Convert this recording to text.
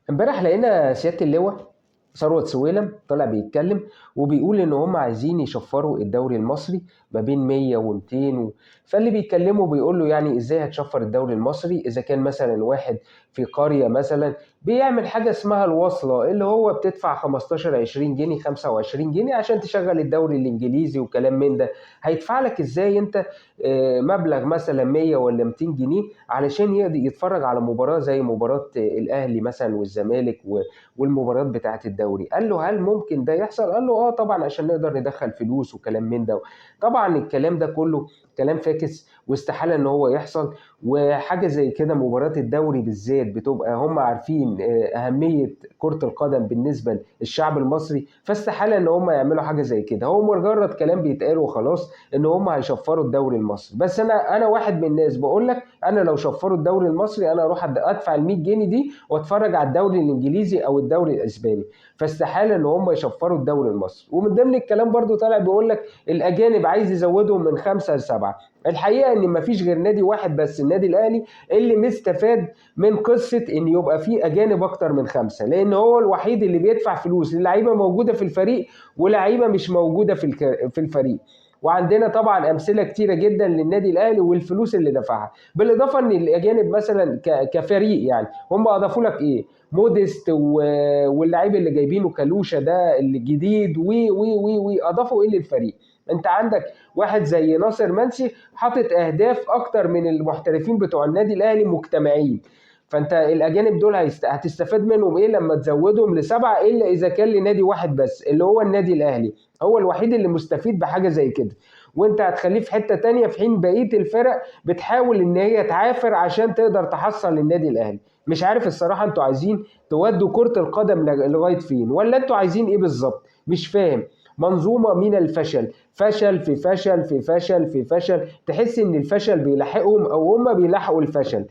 امبارح لقينا سيادة اللواء ثروت سويلم طلع بيتكلم وبيقول ان هم عايزين يشفروا الدوري المصري ما بين 100 و200 فاللي بيكلمه بيقول له يعني ازاي هتشفر الدوري المصري اذا كان مثلا واحد في قرية مثلا بيعمل حاجة اسمها الوصلة اللي هو بتدفع 15 20 جنيه 25 جنيه عشان تشغل الدوري الانجليزي وكلام من ده. هيدفع لك ازاي انت مبلغ مثلا 100 ولا 200 جنيه علشان يقدر يتفرج على مباراة زي مباراة الأهلي مثلا والزمالك والمباريات بتاعة الدوري؟ قال له هل ممكن ده يحصل؟ قال له اه طبعا عشان نقدر ندخل فلوس وكلام من ده. طبعا الكلام ده كله كلام فاكس واستحالة ان هو يحصل. وحاجة زي كده مباراة الدوري بالذات بتبقى هم عارفين أهمية كرة القدم بالنسبة للشعب المصري، فاستحالة ان هم يعملوا حاجة زي كده. هو مجرد كلام بيتقال وخلاص ان هم هيشفروا الدوري المصري. بس انا واحد من الناس بقول لك انا لو شفروا الدوري المصري انا اروح ادفع ال 100 جنيه دي واتفرج على الدوري الانجليزي او الدوري الاسباني. فاستحاله ان هم يشفروا الدوري المصري. ومن ضمن الكلام برضو طالع بيقول لك الاجانب عايز يزودهم من 5 ل7. الحقيقه ان مفيش غير نادي واحد بس، النادي الاهلي، اللي مستفاد من قصه ان يبقى فيه اجانب اكتر من 5، لان هو الوحيد اللي بيدفع فلوس للعيبه موجوده في الفريق ولعيبه مش موجوده في الفريق. وعندنا طبعا امثله كتيره جدا للنادي الاهلي والفلوس اللي دفعها. بالاضافه ان الاجانب مثلا كفريق يعني هم اضافوا لك ايه؟ موديست واللعيب اللي جايبينه كالوشا ده الجديد وي اضافوا ايه للفريق؟ انت عندك واحد زي ناصر منسي حاطط اهداف اكتر من المحترفين بتوع النادي الاهلي مجتمعين. فانت الاجانب دول هتستفاد منهم ايه لما تزودهم ل7؟ الا اذا كان لنادي واحد بس اللي هو النادي الاهلي، هو الوحيد اللي مستفيد بحاجه زي كده. وانت هتخليه في حته تانية في حين بقيه الفرق بتحاول ان هي تعافر عشان تقدر تحصل للنادي الاهلي. مش عارف الصراحه انتوا عايزين تودوا كره القدم لغايه فين، ولا انتوا عايزين ايه بالظبط؟ مش فاهم. منظومه من الفشل، فشل في فشل في فشل في فشل، تحس ان الفشل بيلاحقهم او هم بيلاحقوا الفشل.